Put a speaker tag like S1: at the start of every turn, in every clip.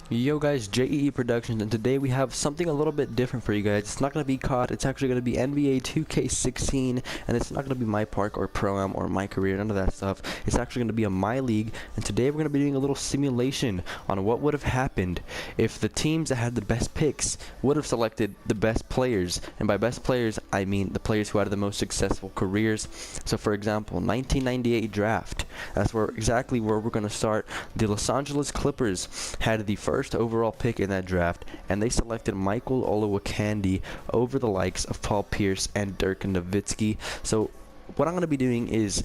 S1: Yo guys, J.E.E. Productions, and today we have something a little bit different for you guys. It's not going to be COD, it's actually going to be NBA 2K16, and it's not going to be my park or Pro-Am or my career, none of that stuff. It's actually going to be a my league, and today we're going to be doing a little simulation on what would have happened if the teams that had the best picks would have selected the best players. And by best players, I mean the players who had the most successful careers. So for example, 1998 draft, that's exactly where we're going to start. The Los Angeles Clippers had the first overall pick in that draft, and they selected Michael Olowokandi over the likes of Paul Pierce and Dirk Nowitzki. So what I'm going to be doing is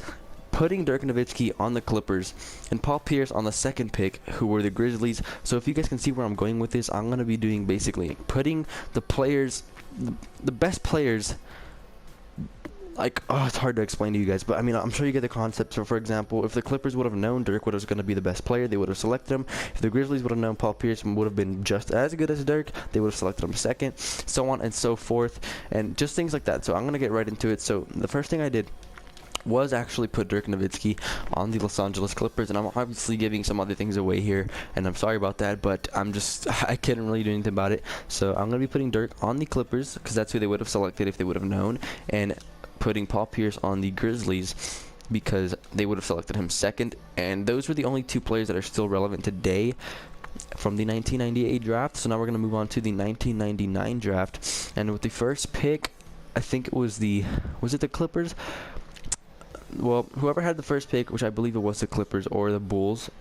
S1: putting Dirk Nowitzki on the Clippers and Paul Pierce on the second pick, who were the Grizzlies. So if you guys can see where I'm going with this, I'm going to be doing basically putting the players, the best players, like, oh, it's hard to explain to you guys, but I mean, I'm sure you get the concept. So for example, if the Clippers would have known Dirk was going to be the best player, they would have selected him. If the Grizzlies would have known Paul Pierce would have been just as good as Dirk, they would have selected him second, so on and so forth, and just things like that. So I'm going to get right into it. So the first thing I did was actually put Dirk Nowitzki on the Los Angeles Clippers, and I'm obviously giving some other things away here, and I'm sorry about that, but I can't really do anything about it. So I'm going to be putting Dirk on the Clippers because that's who they would have selected if they would have known, and putting Paul Pierce on the Grizzlies because they would have selected him second. And those were the only two players that are still relevant today from the 1998 draft. So now we're going to move on to the 1999 draft, and with the first pick, I think it was the Clippers? Well, whoever had the first pick, which I believe it was the Clippers or the Bulls,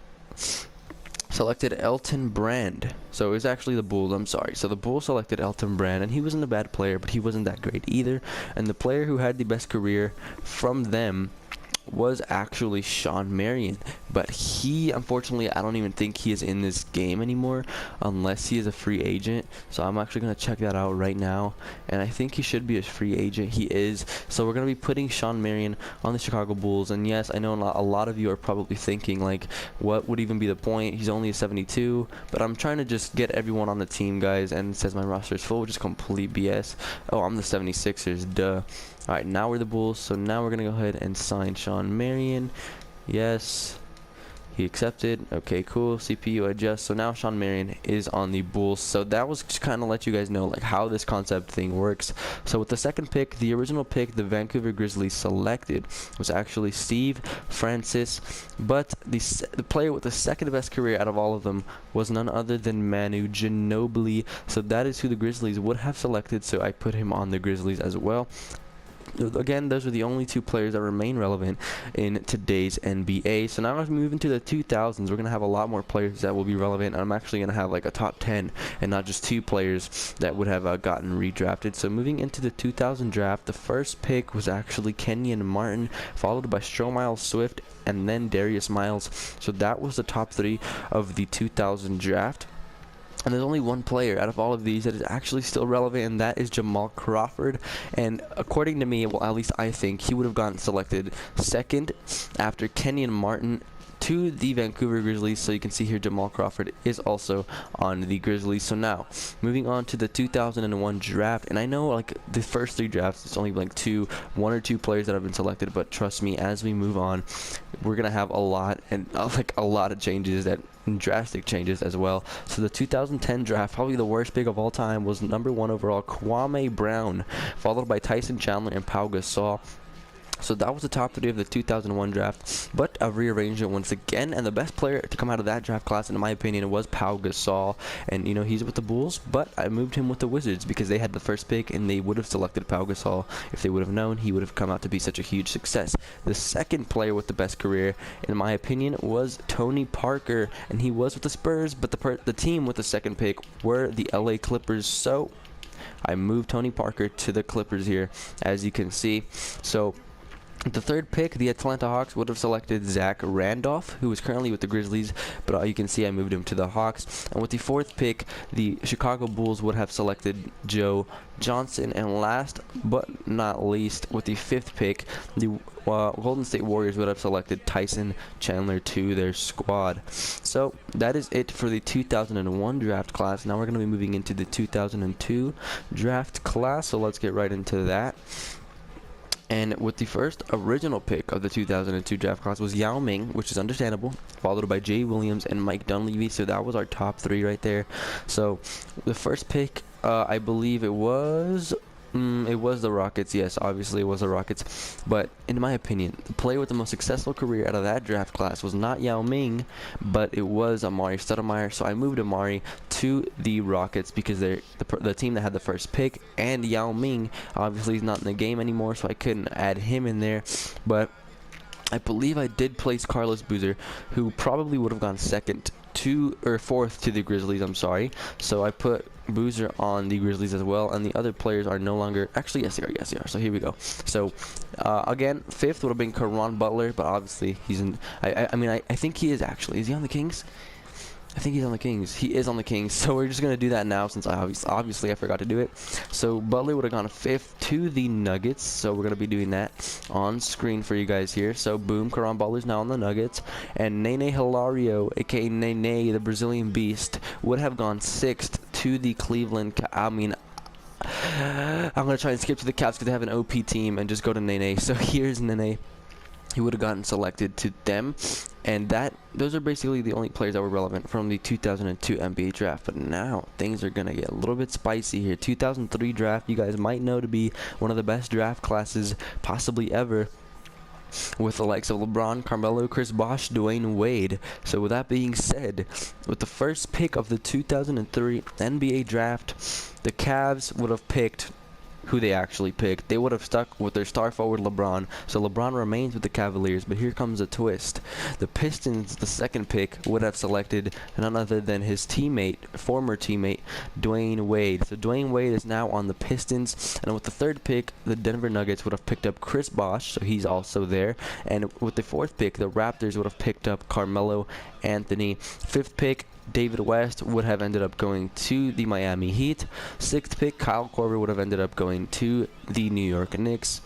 S1: selected Elton Brand. So it was actually the Bulls, I'm sorry. So the Bulls selected Elton Brand, and he wasn't a bad player, but he wasn't that great either. And the player who had the best career from them was actually Shawn Marion, but he, unfortunately, I don't even think he is in this game anymore unless he is a free agent. So I'm actually going to check that out right now, and I think he should be a free agent. He is. So we're going to be putting Shawn Marion on the Chicago Bulls, and yes, I know a lot of you are probably thinking, like, what would even be the point? He's only a 72, but I'm trying to just get everyone on the team, guys, and it says my roster is full, which is complete BS. Oh, I'm the 76ers, duh. Alright, now we're the Bulls, so now we're going to go ahead and sign Shawn Marion. Yes, he accepted. Okay, cool. CPU adjust. So now Shawn Marion is on the Bulls. So that was just kind of let you guys know like how this concept thing works. So with the second pick, the original pick the Vancouver Grizzlies selected was actually Steve Francis, but the player with the second best career out of all of them was none other than Manu Ginobili. So that is who the Grizzlies would have selected, so I put him on the Grizzlies as well. Again, those are the only two players that remain relevant in today's NBA. So now as we move into the 2000s, we're going to have a lot more players that will be relevant. I'm actually going to have like a top 10 and not just two players that would have gotten redrafted. So moving into the 2000 draft, the first pick was actually Kenyon Martin, followed by Stromile Swift, and then Darius Miles. So that was the top three of the 2000 draft. And there's only one player out of all of these that is actually still relevant, and that is Jamal Crawford. And according to me, well, at least I think, he would have gotten selected second after Kenyon Martin to the Vancouver Grizzlies. So you can see here Jamal Crawford is also on the Grizzlies. So now moving on to the 2001 draft, and I know like the first three drafts it's only like one or two players that have been selected, but trust me, as we move on, we're gonna have a lot of changes, that drastic changes as well. So the 2010 draft, probably the worst pick of all time, was number 1 overall Kwame Brown, followed by Tyson Chandler and Pau Gasol. So that was the top three of the 2001 draft, but I've rearranged it once again, and the best player to come out of that draft class, in my opinion, was Pau Gasol. And you know, he's with the Bulls, but I moved him with the Wizards because they had the first pick, and they would have selected Pau Gasol if they would have known he would have come out to be such a huge success. The second player with the best career, in my opinion, was Tony Parker, and he was with the Spurs, but the team with the second pick were the LA Clippers. So I moved Tony Parker to the Clippers here, as you can see. So the third pick, the Atlanta Hawks would have selected Zach Randolph, who is currently with the Grizzlies, but you can see I moved him to the Hawks. And with the fourth pick, the Chicago Bulls would have selected Joe Johnson. And last but not least, with the fifth pick, the Golden State Warriors would have selected Tyson Chandler to their squad. So that is it for the 2001 draft class. Now we're going to be moving into the 2002 draft class, so let's get right into that. And with the first original pick of the 2002 draft class was Yao Ming, which is understandable, followed by J.E.E. Williams and Mike Dunleavy. So that was our top three right there. So the first pick, I believe it was the Rockets. Yes, obviously it was the Rockets. But in my opinion, the player with the most successful career out of that draft class was not Yao Ming, but it was Amari Stoudemire. So I moved Amari to the Rockets because they're the team that had the first pick, and Yao Ming obviously is not in the game anymore, so I couldn't add him in there. But I believe I did place Carlos Boozer, who probably would have gone fourth to the Grizzlies. I'm sorry. So I put Boozer on the Grizzlies as well, and the other players are no longer. Actually, yes, they are. Yes, they are. So here we go. So again, fifth would have been Caron Butler, but obviously he's in. I think he is actually. Is he on the Kings? I think he's on the Kings. He is on the Kings. So we're just going to do that now since obviously I forgot to do it. So Butler would have gone fifth to the Nuggets. So we're going to be doing that on screen for you guys here. So boom, Caron Butler's now on the Nuggets. And Nene Hilario, a.k.a. Nene, the Brazilian Beast, would have gone sixth to the Cleveland. I'm going to try and skip to the Cavs because they have an OP team and just go to Nene. So here's Nene. He would have gotten selected to them, and those are basically the only players that were relevant from the 2002 NBA draft. But now things are gonna get a little bit spicy here. 2003 draft, you guys might know to be one of the best draft classes possibly ever, with the likes of LeBron, Carmelo, Chris Bosh, Dwayne Wade. So with that being said, with the first pick of the 2003 NBA draft, the Cavs would have picked who they actually picked. They would have stuck with their star forward LeBron, so LeBron remains with the Cavaliers. But here comes a twist. The Pistons, the second pick, would have selected none other than his former teammate, Dwayne Wade. So Dwayne Wade is now on the Pistons, and with the third pick, the Denver Nuggets would have picked up Chris Bosh, so he's also there. And with the fourth pick, the Raptors would have picked up Carmelo Anthony. Fifth pick, David West would have ended up going to the Miami Heat. Sixth pick, Kyle Korver would have ended up going to the New York Knicks.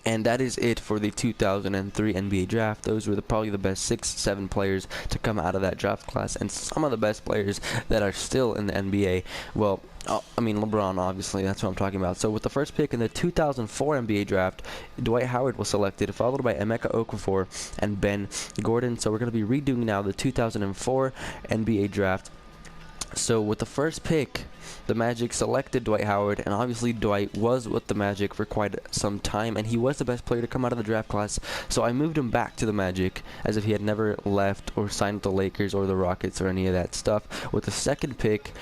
S1: And that is it for the 2003 NBA draft. Those were probably the best 6-7 players to come out of that draft class, and some of the best players that are still in the NBA. Well, I mean LeBron, obviously, that's what I'm talking about. So with the first pick in the 2004 NBA draft, Dwight Howard was selected, followed by Emeka Okafor and Ben Gordon. So we're going to be redoing now the 2004 NBA draft. So with the first pick, the Magic selected Dwight Howard, and obviously Dwight was with the Magic for quite some time, and he was the best player to come out of the draft class. So I moved him back to the Magic as if he had never left or signed with the Lakers or the Rockets or any of that stuff. With the second pick,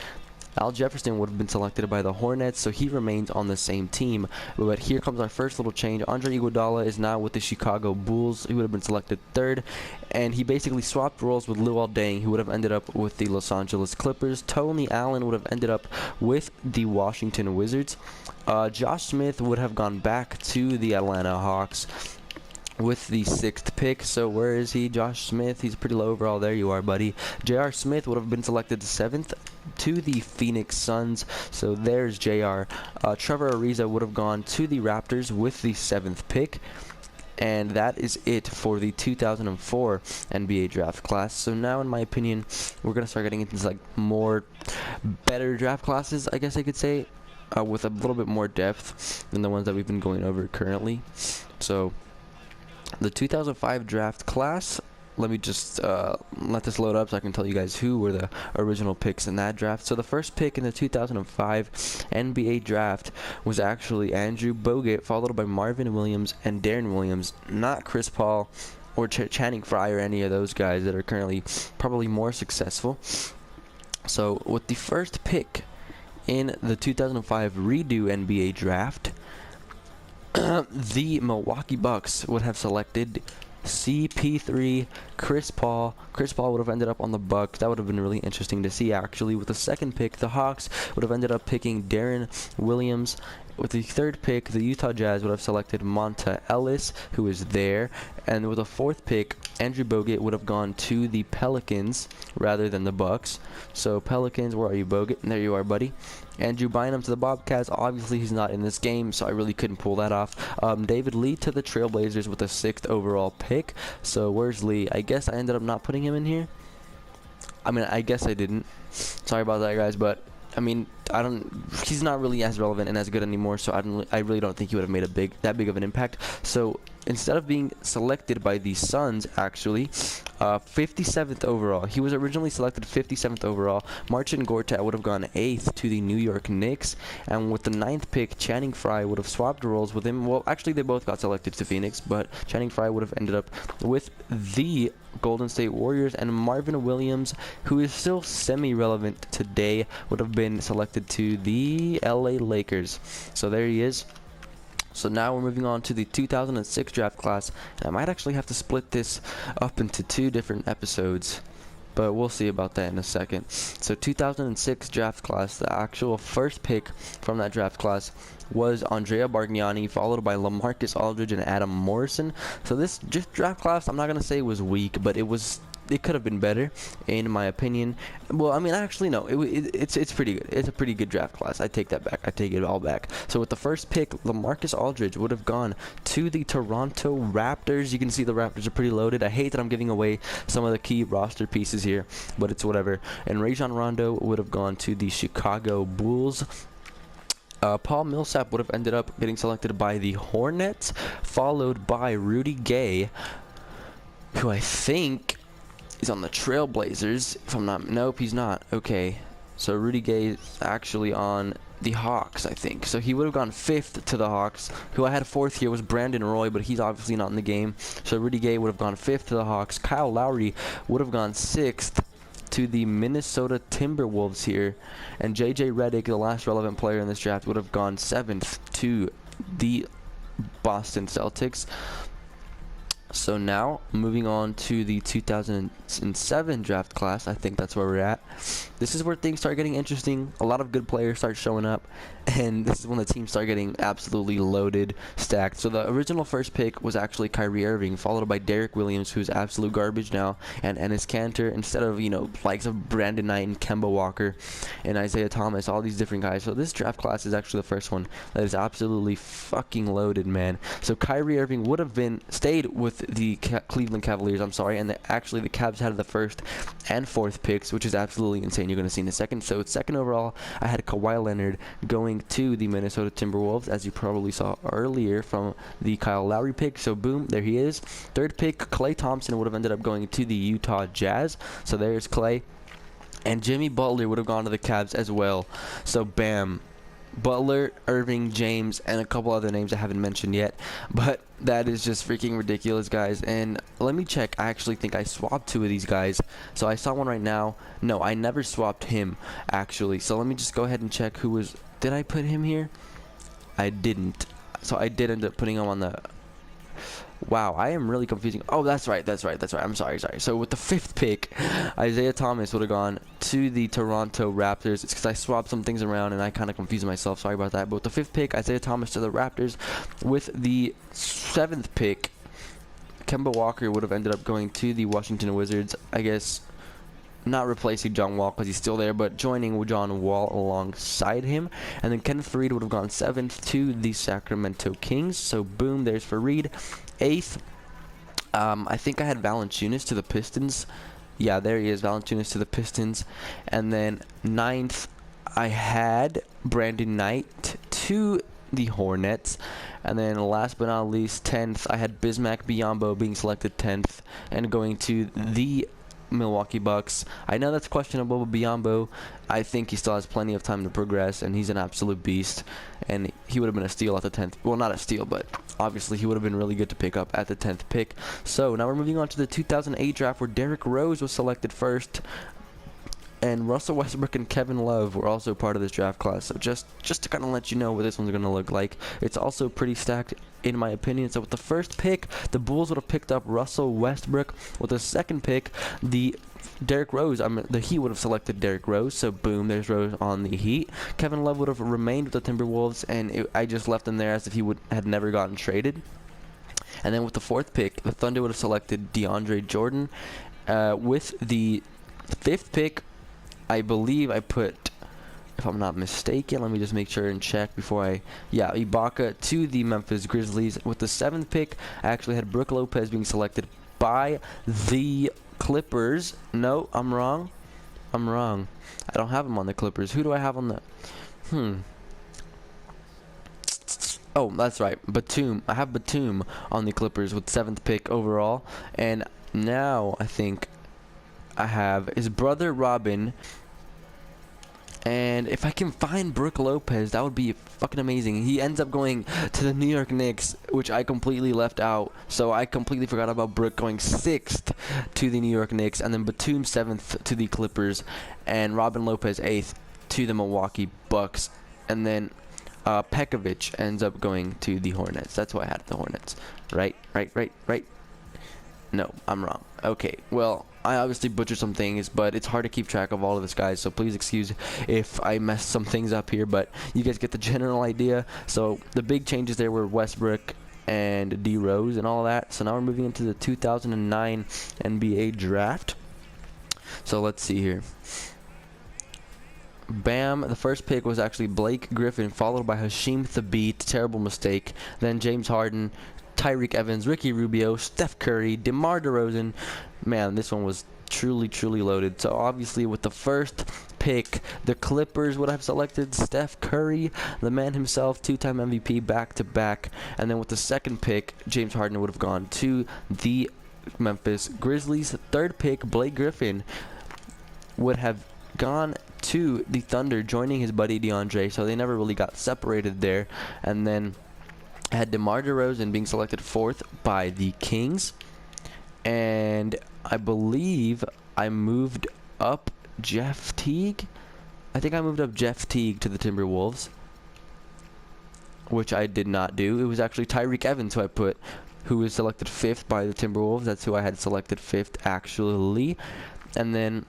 S1: Al Jefferson would have been selected by the Hornets, so he remains on the same team. But here comes our first little change. Andre Iguodala is now with the Chicago Bulls. He would have been selected third, and he basically swapped roles with Luol Deng, who would have ended up with the Los Angeles Clippers. Tony Allen would have ended up with the Washington Wizards. Josh Smith would have gone back to the Atlanta Hawks with the sixth pick. So where is he? Josh Smith, he's pretty low overall. There you are, buddy. J.R. Smith would have been selected seventh to the Phoenix Suns. So there's J.R. Trevor Ariza would have gone to the Raptors with the seventh pick. And that is it for the 2004 NBA draft class. So now, in my opinion, we're going to start getting into like more better draft classes, I guess I could say, with a little bit more depth than the ones that we've been going over currently. So the 2005 draft class, let me just let this load up so I can tell you guys who were the original picks in that draft. So the first pick in the 2005 NBA draft was actually Andrew Bogut, followed by Marvin Williams and Darren Williams, not Chris Paul or Channing Frye or any of those guys that are currently probably more successful. So with the first pick in the 2005 redo NBA draft, the Milwaukee Bucks would have selected CP3, Chris Paul. Chris Paul would have ended up on the Bucks. That would have been really interesting to see, actually. With the second pick, the Hawks would have ended up picking Darren Williams. With the third pick, the Utah Jazz would have selected Monta Ellis, who is there. And with the fourth pick, Andrew Bogut would have gone to the Pelicans rather than the Bucks. So Pelicans, where are you, Bogut? And there you are, buddy. Andrew Bynum to the Bobcats. Obviously, he's not in this game, so I really couldn't pull that off. David Lee to the Trailblazers with the 6th overall pick. So where's Lee? I guess I ended up not putting him in here. I mean, I guess I didn't. Sorry about that, guys, but I mean, he's not really as relevant and as good anymore, so I really don't think he would have made that big of an impact. So instead of being selected by the Suns, actually, 57th overall. He was originally selected 57th overall. Marcin Gortat would have gone 8th to the New York Knicks, and with the 9th pick, Channing Frye would have swapped roles with him. Well, actually, they both got selected to Phoenix, but Channing Frye would have ended up with the Golden State Warriors, and Marvin Williams, who is still semi-relevant today, would have been selected to the LA Lakers. So there he is. So now we're moving on to the 2006 draft class, and I might actually have to split this up into 2 different episodes, but we'll see about that in a second. So 2006 draft class, the actual first pick from that draft class was Andrea Bargnani, followed by LaMarcus Aldridge and Adam Morrison. So this draft class, I'm not going to say was weak, but it could have been better, in my opinion. Well, I mean, actually, no. It's pretty good. It's a pretty good draft class. I take that back. I take it all back. So with the first pick, LaMarcus Aldridge would have gone to the Toronto Raptors. You can see the Raptors are pretty loaded. I hate that I'm giving away some of the key roster pieces here, but it's whatever. And Rajon Rondo would have gone to the Chicago Bulls. Paul Millsap would have ended up getting selected by the Hornets, followed by Rudy Gay, who I think he's on the Trailblazers, if I'm not. Nope, he's not. Okay, so Rudy Gay is actually on the Hawks, I think. So he would have gone 5th to the Hawks. Who I had 4th here was Brandon Roy, but he's obviously not in the game. So Rudy Gay would have gone 5th to the Hawks. Kyle Lowry would have gone 6th to the Minnesota Timberwolves here, and J.J. Redick, the last relevant player in this draft, would have gone 7th to the Boston Celtics. So now, moving on to the 2007 draft class, I think that's where we're at. This is where things start getting interesting. A lot of good players start showing up, and this is when the teams start getting absolutely loaded, stacked. So the original first pick was actually Kyrie Irving, followed by Derek Williams, who's absolute garbage now, and Enes Kanter, instead of, likes of Brandon Knight and Kemba Walker and Isaiah Thomas, all these different guys. So this draft class is actually the first one that is absolutely fucking loaded, man. So Kyrie Irving would have stayed with the Cleveland Cavaliers, and the Cavs had the 1st and 4th picks, which is absolutely insane. You're going to see in a second. So it's 2nd overall, I had Kawhi Leonard going to the Minnesota Timberwolves, as you probably saw earlier from the Kyle Lowry pick. So boom, there he is. 3rd pick, Klay Thompson would have ended up going to the Utah Jazz. So there's Klay. And Jimmy Butler would have gone to the Cavs as well. So bam. Butler, Irving, James, and a couple other names I haven't mentioned yet, but that is just freaking ridiculous, guys. And let me check. I actually think I swapped 2 of these guys. So I saw one right now. No, I never swapped him, actually. So let me just go ahead and check who was. Did I put him here? I didn't. So I did end up putting him on the. Wow, I am really confusing. Oh, that's right. I'm sorry. So with the 5th pick, Isaiah Thomas would have gone to the Toronto Raptors. It's because I swapped some things around and I kind of confused myself. Sorry about that. But with the 5th pick, Isaiah Thomas to the Raptors. With the 7th pick, Kemba Walker would have ended up going to the Washington Wizards. I guess not replacing John Wall because he's still there, but joining John Wall alongside him. And then Kenneth Faried would have gone 7th to the Sacramento Kings. So boom, there's Faried. 8th, I think I had Valanciunas to the Pistons. Yeah, there he is, Valanciunas to the Pistons. And then 9th, I had Brandon Knight to the Hornets. And then last but not least, 10th, I had Bismack Biyombo being selected 10th and going to the Milwaukee Bucks. I know that's questionable, but Biyombo, I think he still has plenty of time to progress, and he's an absolute beast, and he would have been a steal at the 10th. Well, not a steal, but obviously he would have been really good to pick up at the 10th pick. So now we're moving on to the 2008 draft, where Derrick Rose was selected 1st, and Russell Westbrook and Kevin Love were also part of this draft class. So just to kind of let you know what this one's going to look like. It's also pretty stacked, in my opinion. So with the 1st pick, the Bulls would have picked up Russell Westbrook. With the 2nd pick, the Heat would have selected Derrick Rose. So boom, there's Rose on the Heat. Kevin Love would have remained with the Timberwolves, and I just left him there as if he had never gotten traded. And then with the 4th pick, the Thunder would have selected DeAndre Jordan. With the 5th pick, I believe I put, if I'm not mistaken, let me just make sure and check before Ibaka to the Memphis Grizzlies. With the 7th pick, I actually had Brook Lopez being selected by the Clippers. No, I'm wrong. I'm wrong. I don't have him on the Clippers. Who do I have on the... Oh, that's right. Batum. I have Batum on the Clippers with 7th pick overall. And now I think I have his brother Robin. And if I can find Brook Lopez, that would be fucking amazing. He ends up going to the New York Knicks, which I completely left out. So I completely forgot about Brook going 6th to the New York Knicks, and then Batum 7th to the Clippers, and Robin Lopez 8th to the Milwaukee Bucks. And then Pekovic ends up going to the Hornets. That's why I had the Hornets. Right. No, I'm wrong. Okay, well, I obviously butchered some things, but it's hard to keep track of all of this, guys, so please excuse if I messed some things up here, but you guys get the general idea. So the big changes there were Westbrook and D Rose and all that. So now we're moving into the 2009 NBA draft. So let's see here. Bam, the first pick was actually Blake Griffin, followed by Hasheem Thabeet, terrible mistake, then James Harden, Tyreek Evans, Ricky Rubio, Steph Curry, DeMar DeRozan. Man, this one was truly loaded. So obviously with the first pick, the Clippers would have selected Steph Curry, the man himself, 2-time MVP back-to-back. And then with the second pick, James Harden would have gone to the Memphis Grizzlies. Third pick, Blake Griffin would have gone to the Thunder, joining his buddy DeAndre. So they never really got separated there. And then had DeMar DeRozan being selected 4th by the Kings. And I believe I moved up Jeff Teague. I think I moved up Jeff Teague to the Timberwolves, which I did not do. It was actually Tyreek Evans who I put, who was selected 5th by the Timberwolves. That's who I had selected 5th, actually. And then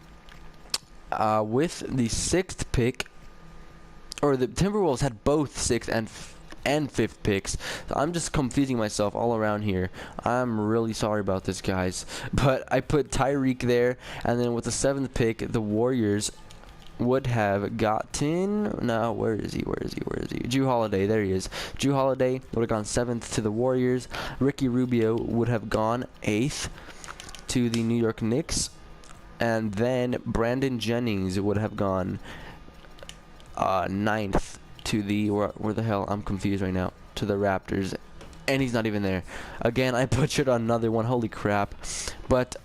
S1: with the 6th pick, or the Timberwolves had both 6th and 5th picks. So I'm just confusing myself all around here. I'm really sorry about this, guys. But I put Tyreek there, and then with the 7th pick, the Warriors would have gotten... No, where is he? Jrue Holiday. There he is. Jrue Holiday would have gone 7th to the Warriors. Ricky Rubio would have gone 8th to the New York Knicks. And then Brandon Jennings would have gone 9th to the, where the hell, I'm confused right now, to the Raptors, and he's not even there. Again, I butchered another one, holy crap. But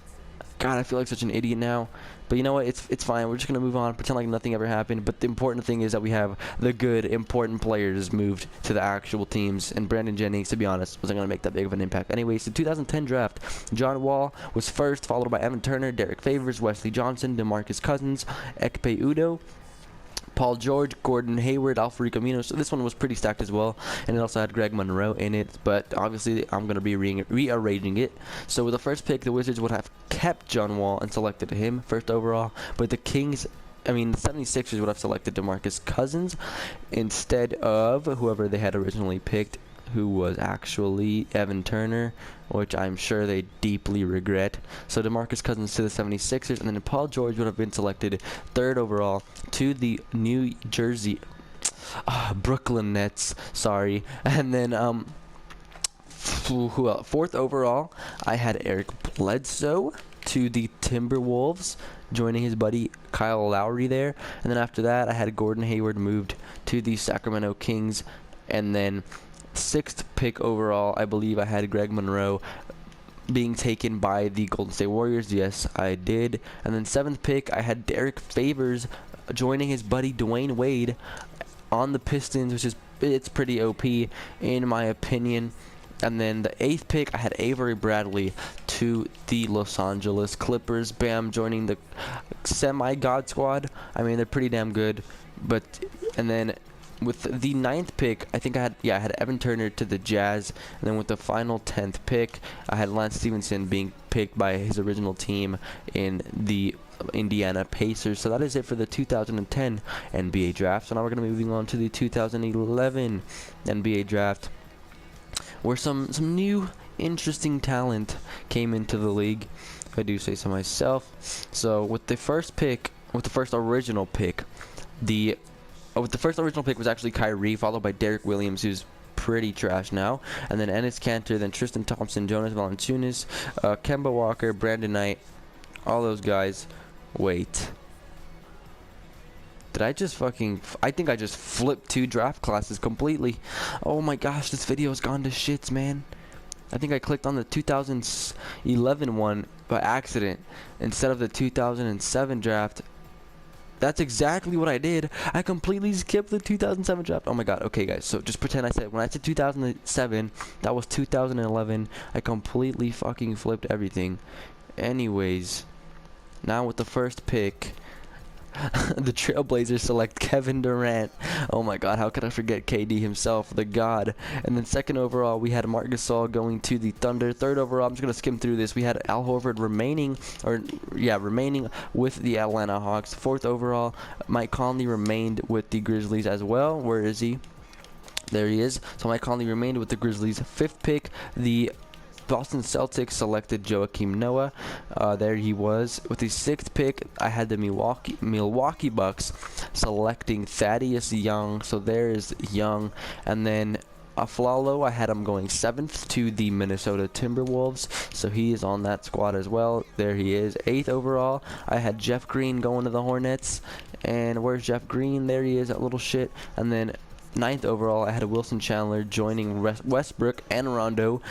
S1: God, I feel like such an idiot now. But you know what, it's fine, we're just gonna move on, pretend like nothing ever happened. But the important thing is that we have the good, important players moved to the actual teams, and Brandon Jennings, to be honest, wasn't gonna make that big of an impact. Anyways, the 2010 draft, John Wall was 1st, followed by Evan Turner, Derek Favors, Wesley Johnson, DeMarcus Cousins, Ekpe Udoh, Paul George, Gordon Hayward, Alfred Camino. So this one was pretty stacked as well, and it also had Greg Monroe in it, but obviously I'm going to be rearranging it. So with the first pick, the Wizards would have kept John Wall and selected him 1st overall, but the 76ers would have selected DeMarcus Cousins instead of whoever they had originally picked, who was actually Evan Turner, which I'm sure they deeply regret. So DeMarcus Cousins to the 76ers, and then Paul George would have been selected 3rd overall to the New Jersey Brooklyn Nets, sorry. And then who else? 4th overall, I had Eric Bledsoe to the Timberwolves, joining his buddy Kyle Lowry there. And then after that, I had Gordon Hayward moved to the Sacramento Kings. And then 6th pick overall, I believe I had Greg Monroe being taken by the Golden State Warriors. Yes, I did. And then 7th pick, I had Derek Favors joining his buddy Dwayne Wade on the Pistons, which is, it's pretty OP in my opinion. And then the 8th pick, I had Avery Bradley to the Los Angeles Clippers. Bam, joining the semi-God squad. I mean, they're pretty damn good. But, and then with the 9th pick, I think I had Evan Turner to the Jazz. And then with the final 10th pick, I had Lance Stevenson being picked by his original team in the Indiana Pacers. So that is it for the 2010 NBA draft. So now we're going to be moving on to the 2011 NBA draft, where some new interesting talent came into the league, if I do say so myself. So with the first original pick was actually Kyrie, followed by Derek Williams, who's pretty trash now, and then Enes Kanter, then Tristan Thompson, Jonas Valanciunas, Kemba Walker, Brandon Knight, all those guys. Wait, Did I just fucking... I think I just flipped 2 draft classes completely. Oh my gosh, this video's gone to shits, man. I think I clicked on the 2011 one by accident instead of the 2007 draft. That's exactly what I did. I completely skipped the 2007 draft. Oh my god. Okay, guys. So just pretend I said, when I said 2007, that was 2011. I completely fucking flipped everything. Anyways, now with the first pick, the Trailblazers select Kevin Durant. Oh my god, how could I forget KD himself, the god. And then second overall, we had Marc Gasol going to the Thunder. Third overall, I'm just going to skim through this. We had Al Horford remaining with the Atlanta Hawks. Fourth overall, Mike Conley remained with the Grizzlies as well. Where is he? There he is. So Mike Conley remained with the Grizzlies. Fifth pick, the Boston Celtics selected Joakim Noah. There he was. With the sixth pick, I had the Milwaukee Bucks selecting Thaddeus Young. So there is Young. And then Aflalo, I had him going 7th to the Minnesota Timberwolves. So he is on that squad as well. There he is. 8th overall, I had Jeff Green going to the Hornets. And where's Jeff Green? There he is, that little shit. And then 9th overall, I had Wilson Chandler joining Westbrook and Rondo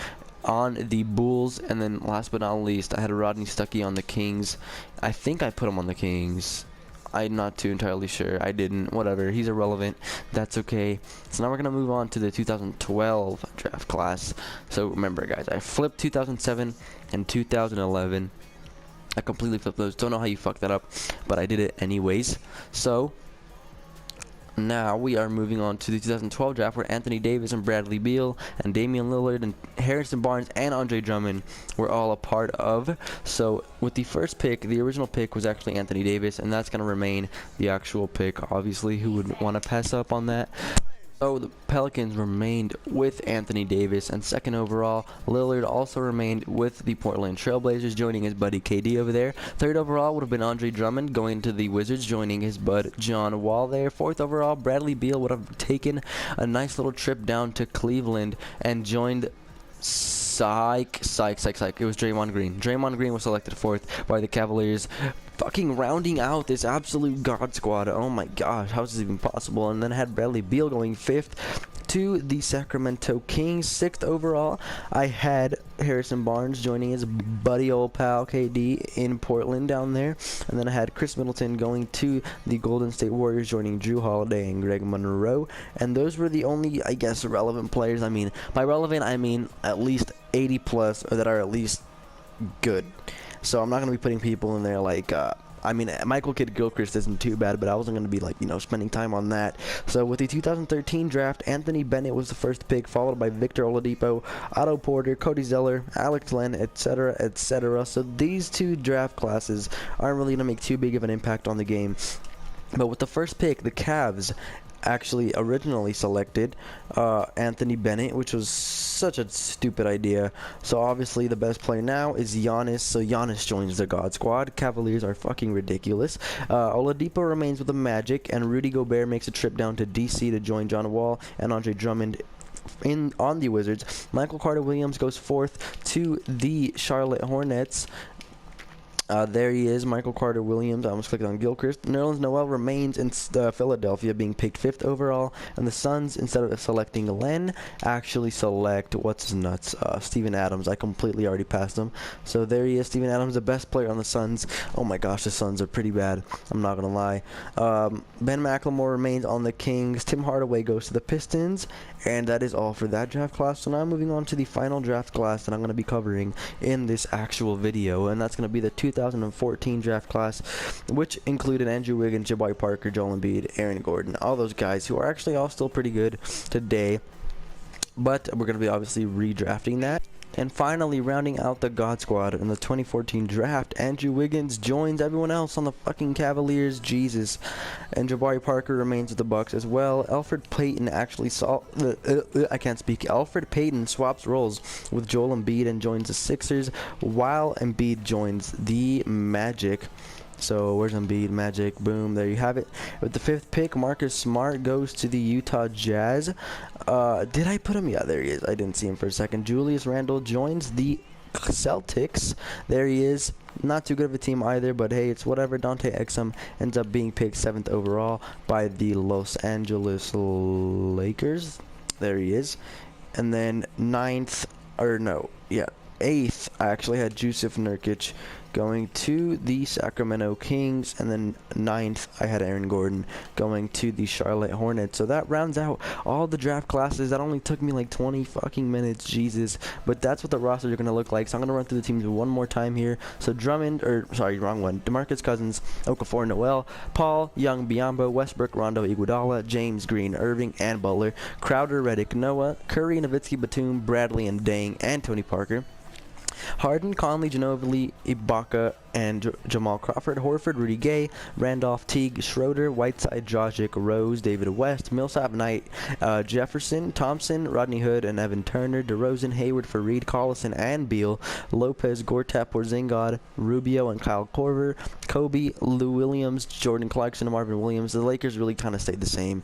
S1: on the Bulls. And then last but not least, I had Rodney Stuckey on the Kings. I think I put him on the Kings. I'm not too entirely sure. I didn't. Whatever. He's irrelevant. That's okay. So now we're going to move on to the 2012 draft class. So remember, guys, I flipped 2007 and 2011. I completely flipped those. Don't know how you fucked that up, but I did it anyways. So now we are moving on to the 2012 draft, where Anthony Davis and Bradley Beal and Damian Lillard and Harrison Barnes and Andre Drummond were all a part of. So with the first pick, the original pick was actually Anthony Davis, and that's going to remain the actual pick. Obviously, who would want to pass up on that? So the Pelicans remained with Anthony Davis, and second overall, Lillard also remained with the Portland Trailblazers, joining his buddy KD over there. Third overall would have been Andre Drummond going to the Wizards, joining his bud John Wall there. Fourth overall, Bradley Beal would have taken a nice little trip down to Cleveland and joined Psych. It was Draymond Green. Draymond Green was selected fourth by the Cavaliers, fucking rounding out this absolute god squad. Oh my gosh, how is this even possible? And then I had Bradley Beal going fifth to the Sacramento Kings. Sixth overall, I had Harrison Barnes joining his buddy old pal KD in Portland down there. And then I had Chris Middleton going to the Golden State Warriors, joining Drew Holiday and Greg Monroe. And those were the only, I guess, relevant players. I mean, by relevant, I mean at least 80 plus, or that are at least good. So I'm not going to be putting people in there like, I mean, Michael Kidd-Gilchrist isn't too bad, but I wasn't going to be like, spending time on that. So with the 2013 draft, Anthony Bennett was the first pick, followed by Victor Oladipo, Otto Porter, Cody Zeller, Alex Len, etc., etc. So these two draft classes aren't really going to make too big of an impact on the game. But with the first pick, the Cavs actually originally selected Anthony Bennett, which was such a stupid idea. So obviously the best player now is Giannis, so Giannis joins the God Squad. Cavaliers are fucking ridiculous. Oladipo remains with the Magic, and Rudy Gobert makes a trip down to DC to join John Wall and Andre Drummond on the Wizards. Michael Carter-Williams goes fourth to the Charlotte Hornets. There he is, Michael Carter-Williams. I almost clicked on Gilchrist. Nerlens Noel remains in Philadelphia, being picked fifth overall. And the Suns, instead of selecting Len, actually select, Steven Adams. I completely already passed him. So there he is, Steven Adams, the best player on the Suns. Oh my gosh, the Suns are pretty bad. I'm not going to lie. Ben McLemore remains on the Kings. Tim Hardaway goes to the Pistons. And that is all for that draft class. So now moving on to the final draft class that I'm going to be covering in this actual video. And that's going to be the 2014 draft class, which included Andrew Wiggins, Jabari Parker, Joel Embiid, Aaron Gordon, all those guys who are actually all still pretty good today. But we're going to be obviously redrafting that. And finally, rounding out the God Squad in the 2014 draft, Andrew Wiggins joins everyone else on the fucking Cavaliers. Jesus. And Jabari Parker remains with the Bucks as well. Elfrid Payton actually Elfrid Payton swaps roles with Joel Embiid and joins the Sixers, while Embiid joins the Magic. So where's Embiid? Magic. Boom. There you have it. With the fifth pick, Marcus Smart goes to the Utah Jazz. Did I put him? Yeah, there he is. I didn't see him for a second. Julius Randle joins the Celtics. There he is. Not too good of a team either, but hey, it's whatever. Dante Exum ends up being picked 7th overall by the Los Angeles Lakers. There he is. And then 9th, or no, yeah, 8th, I actually had Jusuf Nurkic going to the Sacramento Kings, and then 9th, I had Aaron Gordon going to the Charlotte Hornets. So that rounds out all the draft classes. That only took me like 20 fucking minutes, Jesus. But that's what the rosters are going to look like. So I'm going to run through the teams one more time here. So Drummond, or sorry, wrong one. DeMarcus Cousins, Okafor, Noel, Paul, Young, Biyombo, Westbrook, Rondo, Iguodala, James Green, Irving, and Butler, Crowder, Redick, Noah, Curry, Nowitzki, Batum, Bradley, and Dang, and Tony Parker. Harden, Conley, Ginobili, Ibaka, and Jamal Crawford, Horford, Rudy Gay, Randolph, Teague, Schroeder, Whiteside, Jokic, Rose, David West, Millsap, Knight, Jefferson, Thompson, Rodney Hood, and Evan Turner, DeRozan, Hayward, Fareed, Collison, and Beal, Lopez, Gortat, Porzingis, Rubio, and Kyle Korver, Kobe, Lou Williams, Jordan Clarkson, and Marvin Williams. The Lakers really kind of stayed the same.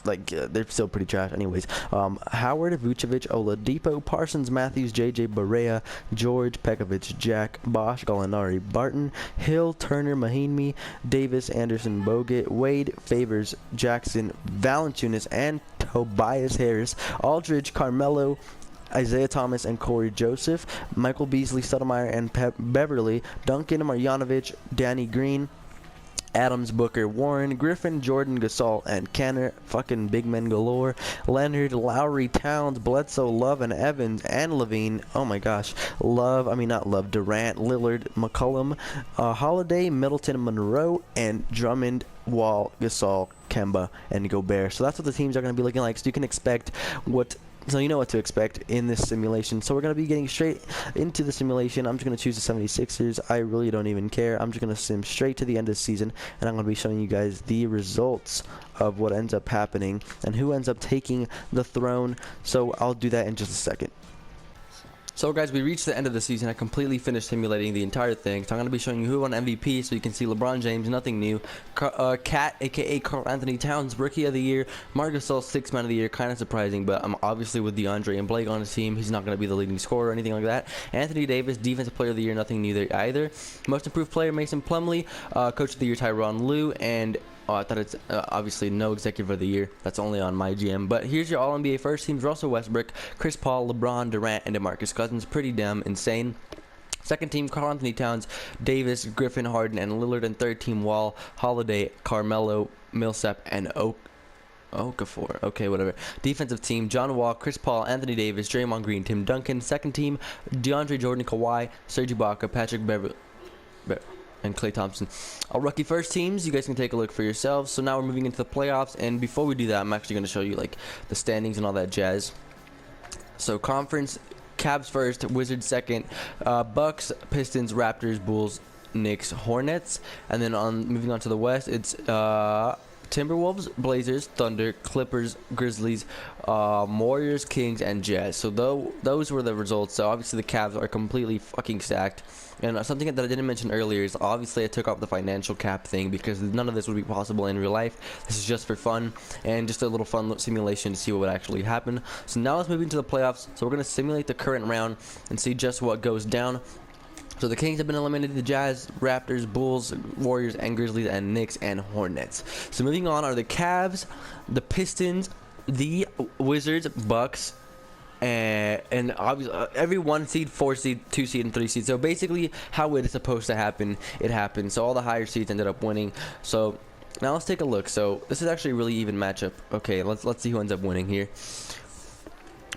S1: They're still pretty trash anyways. Howard, Vucevic, Oladipo, Parsons, Matthews, J.J. Barea, George, Pekovic, Jack, Bosch, Gallinari, Barton, Hill, Turner, Mahinmi, Davis, Anderson, Bogut, Wade, Favors, Jackson, Valanciunas, and Tobias Harris, Aldridge, Carmelo, Isaiah Thomas, and Corey Joseph, Michael Beasley, Stoudemire, and Beverly, Duncan, Marjanovic, Danny Green, Adams, Booker, Warren, Griffin, Jordan, Gasol, and Kenner, fucking big men galore, Leonard, Lowry, Towns, Bledsoe, Love, and Evans, and Levine, oh my gosh, Durant, Lillard, McCollum, Holiday, Middleton, Monroe, and Drummond, Wall, Gasol, Kemba, and Gobert. So that's what the teams are going to be looking like, so you can expect so you know what to expect in this simulation. So we're going to be getting straight into the simulation. I'm just going to choose the 76ers. I really don't even care. I'm just going to sim straight to the end of the season, and I'm going to be showing you guys the results of what ends up happening and who ends up taking the throne. So I'll do that in just a second. So guys, we reached the end of the season. I completely finished simulating the entire thing. So I'm going to be showing you who won MVP, so you can see LeBron James, nothing new. Cat, aka Karl Anthony Towns, Rookie of the Year. Marc Gasol, 6th Man of the Year. Kind of surprising, but I'm obviously with DeAndre and Blake on his team. He's not going to be the leading scorer or anything like that. Anthony Davis, Defensive Player of the Year, nothing new there either. Most Improved Player, Mason Plumlee. Coach of the Year, Tyronn Lue. And I thought it's obviously no Executive of the Year. That's only on my GM. But here's your All-NBA first teams. Russell Westbrook, Chris Paul, LeBron, Durant, and DeMarcus Cousins. Pretty damn insane. Second team, Karl Anthony Towns, Davis, Griffin, Harden, and Lillard. And third team, Wall, Holiday, Carmelo, Millsap, and Okafor. Okay, whatever. Defensive team, John Wall, Chris Paul, Anthony Davis, Draymond Green, Tim Duncan. Second team, DeAndre Jordan, Kawhi, Serge Ibaka, Patrick Beverley, and Klay Thompson. All rookie first teams, you guys can take a look for yourselves. So now we're moving into the playoffs, and before we do that, I'm actually going to show you like the standings and all that jazz. So conference, Cavs first, Wizards second, Bucks, Pistons, Raptors, Bulls, Knicks, Hornets, and then moving on to the West, it's Timberwolves, Blazers, Thunder, Clippers, Grizzlies, Warriors, Kings, and Jazz. So those were the results. So obviously the Cavs are completely fucking stacked. And something that I didn't mention earlier is obviously I took off the financial cap thing because none of this would be possible in real life. This is just for fun and just a little fun simulation to see what would actually happen. So now let's move into the playoffs. So we're going to simulate the current round and see just what goes down. So the Kings have been eliminated, the Jazz, Raptors, Bulls, Warriors, and Grizzlies, and Knicks, and Hornets. So moving on are the Cavs, the Pistons, the Wizards, Bucks, and obviously every 1 seed, 4 seed, 2 seed, and 3 seed. So basically how it is supposed to happen, it happened. So all the higher seeds ended up winning. So now let's take a look. So this is actually a really even matchup. Okay, let's see who ends up winning here.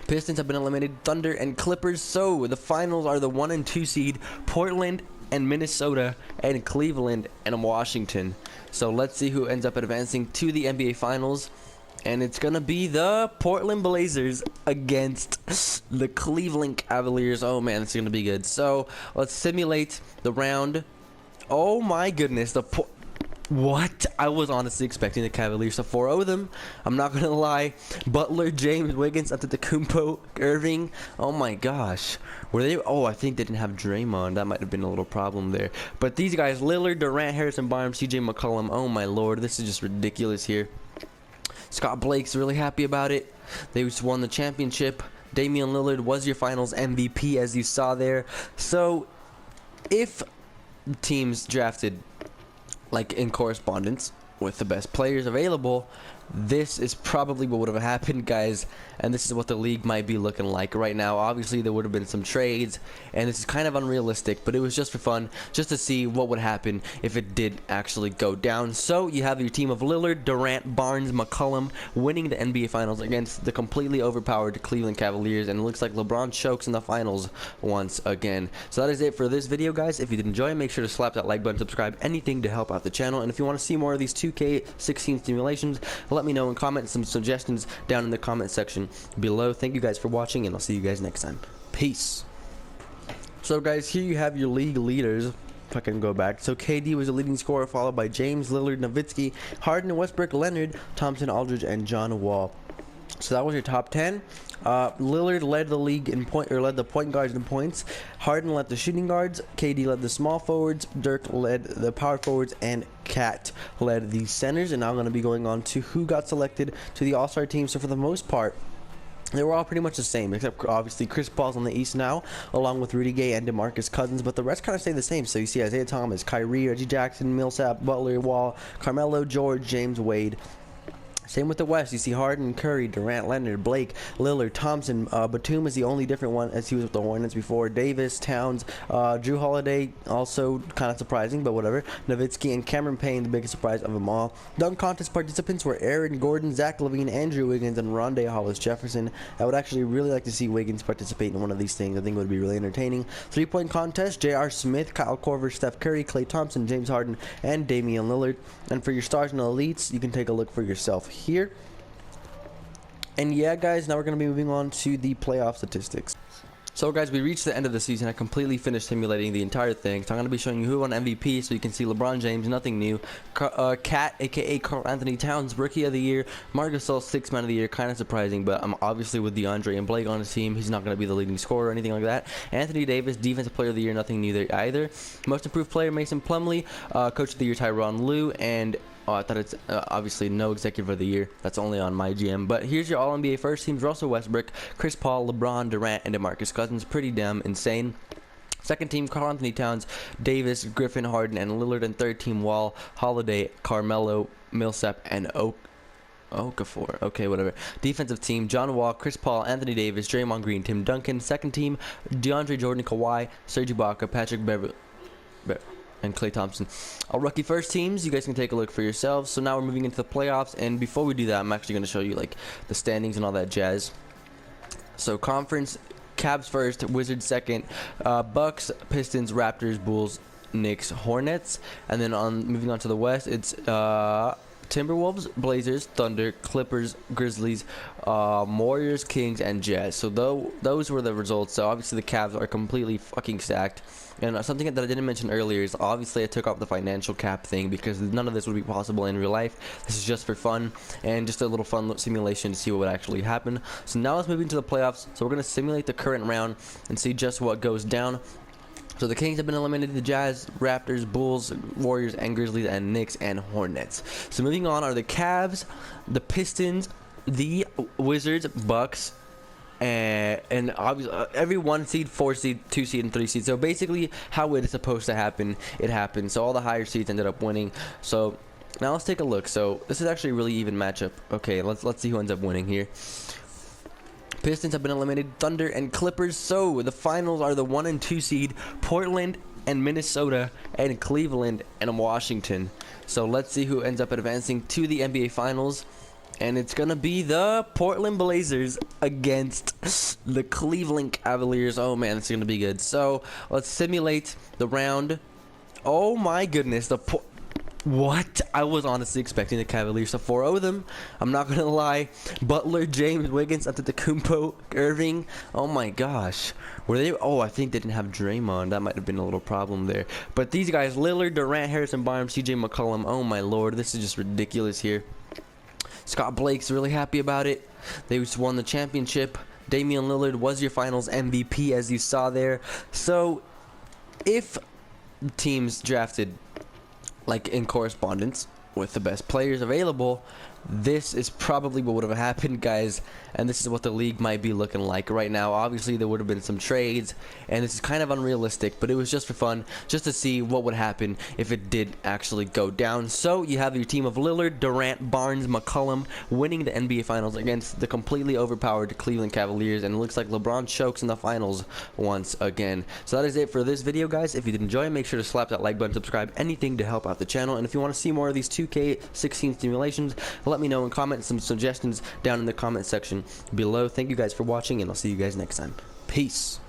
S1: Pistons have been eliminated, Thunder and Clippers. So the finals are the 1 and 2 seed, Portland and Minnesota, and Cleveland and Washington. So let's see who ends up advancing to the NBA Finals. And it's going to be the Portland Blazers against the Cleveland Cavaliers. Oh man, it's going to be good. So let's simulate the round. Oh my goodness, what? I was honestly expecting the Cavaliers to 4-0 them. I'm not going to lie. Butler, James, Wiggins, Antetokounmpo, Irving. Oh my gosh. Were they? Oh, I think they didn't have Draymond. That might have been a little problem there. But these guys, Lillard, Durant, Harrison Barnes, CJ McCollum. Oh my lord, this is just ridiculous here. Scott Blake's really happy about it. They just won the championship. Damian Lillard was your finals MVP, as you saw there. So if teams drafted like in correspondence with the best players available, this is probably what would have happened, guys, and this is what the league might be looking like right now. Obviously there would have been some trades, and this is kind of unrealistic, but it was just for fun, just to see what would happen if it did actually go down. So you have your team of Lillard, Durant, Barnes, McCollum winning the NBA Finals against the completely overpowered Cleveland Cavaliers, and it looks like LeBron chokes in the finals once again. So that is it for this video, guys. If you did enjoy, make sure to slap that like button, subscribe, anything to help out the channel, and if you want to see more of these 2K16 simulations, let me know and comment some suggestions down in the comment section below. Thank you guys for watching, and I'll see you guys next time. Peace. So guys, here you have your league leaders. If I can go back. So KD was the leading scorer, followed by James, Lillard, Nowitzki, Harden, Westbrook, Leonard, Thompson, Aldridge, and John Wall. So that was your top 10. Lillard led the league in led the point guards in points. Harden led the shooting guards. KD led the small forwards. Dirk led the power forwards, and Cat led the centers. And now I'm going to be going on to who got selected to the All-Star team. So for the most part, they were all pretty much the same, except obviously Chris Paul's on the East now, along with Rudy Gay and DeMarcus Cousins, but the rest kind of stay the same. So you see Isaiah Thomas, Kyrie, Reggie Jackson, Millsap, Butler, Wall, Carmelo, George, James, Wade. Same with the West. You see Harden, Curry, Durant, Leonard, Blake, Lillard, Thompson. Batum is the only different one, as he was with the Hornets before. Davis, Towns, Drew Holiday, also kind of surprising, but whatever. Nowitzki and Cameron Payne, the biggest surprise of them all. Dunk contest participants were Aaron Gordon, Zach LaVine, Andrew Wiggins, and Rondé Hollis Jefferson. I would actually really like to see Wiggins participate in one of these things. I think it would be really entertaining. 3-point contest, J.R. Smith, Kyle Korver, Steph Curry, Klay Thompson, James Harden, and Damian Lillard. And for your stars and elites, you can take a look for yourself here. And yeah, guys, now we're going to be moving on to the playoff statistics. So guys, we reached the end of the season. I completely finished simulating the entire thing. So I'm going to be showing you who won MVP, so you can see LeBron James, nothing new. Cat, aka Karl Anthony Towns, Rookie of the Year. Marc Gasol, 6th Man of the Year. Kind of surprising, but I'm obviously with DeAndre and Blake on his team. He's not going to be the leading scorer or anything like that. Anthony Davis, Defensive Player of the Year, nothing new there either. Most Improved Player, Mason Plumlee. Coach of the Year, Tyronn Lue. And I thought it's obviously no Executive of the Year. That's only on my GM. But here's your All-NBA first teams: Russell Westbrook, Chris Paul, LeBron, Durant, and DeMarcus Cousins. Pretty damn insane. Second team: Karl Anthony Towns, Davis, Griffin, Harden, and Lillard. And third team: Wall, Holiday, Carmelo, Millsap, and Okafor. Okay, whatever. Defensive team: John Wall, Chris Paul, Anthony Davis, Draymond Green, Tim Duncan. Second team: DeAndre Jordan, Kawhi, Serge Ibaka, Patrick Beverley, and Klay Thompson. All rookie first teams, you guys can take a look for yourselves. So now we're moving into the playoffs, and before we do that, I'm actually going to show you like the standings and all that jazz. So conference: Cavs first, Wizards second, Bucks, Pistons, Raptors, Bulls, Knicks, Hornets. And then moving on to the West, it's Timberwolves, Blazers, Thunder, Clippers, Grizzlies, Warriors, Kings, and Jazz. So those were the results. So obviously the Cavs are completely fucking stacked. And something that I didn't mention earlier is obviously I took off the financial cap thing because none of this would be possible in real life. This is just for fun and just a little fun simulation to see what would actually happen. So now let's move into the playoffs. So we're going to simulate the current round and see just what goes down. So the Kings have been eliminated: the Jazz, Raptors, Bulls, Warriors, and Grizzlies, and Knicks and Hornets. So moving on are the Cavs, the Pistons, the Wizards, Bucks, and obviously every 1 seed, 4 seed, 2 seed, and 3 seed. So basically how it is supposed to happen, it happened. So all the higher seeds ended up winning. So now let's take a look. So this is actually a really even matchup. Okay, let's see who ends up winning here. Pistons have been eliminated: Thunder and Clippers. So the finals are the 1 and 2 seed, Portland and Minnesota, and Cleveland and Washington. So let's see who ends up advancing to the NBA Finals. And it's going to be the Portland Blazers against the Cleveland Cavaliers. Oh man, it's going to be good. So let's simulate the round. Oh my goodness, what? I was honestly expecting the Cavaliers to 4-0 them. I'm not gonna lie. Butler, James, Wiggins, Antetokounmpo, Irving. Oh my gosh. Were they? Oh, I think they didn't have Draymond. That might have been a little problem there. But these guys: Lillard, Durant, Harrison Barnes, CJ McCollum. Oh my lord, this is just ridiculous here. Scott Blake's really happy about it. They just won the championship. Damian Lillard was your finals MVP, as you saw there. So if teams drafted like in correspondence with the best players available, this is probably what would have happened, guys, and this is what the league might be looking like right now. Obviously, there would have been some trades, and this is kind of unrealistic, but it was just for fun, just to see what would happen if it did actually go down. So you have your team of Lillard, Durant, Barnes, McCollum winning the NBA Finals against the completely overpowered Cleveland Cavaliers, and it looks like LeBron chokes in the finals once again. So that is it for this video, guys. If you did enjoy, make sure to slap that like button, subscribe, anything to help out the channel, and if you want to see more of these 2K16 simulations, let me know and comment some suggestions down in the comment section below. Thank you guys for watching, and I'll see you guys next time. Peace.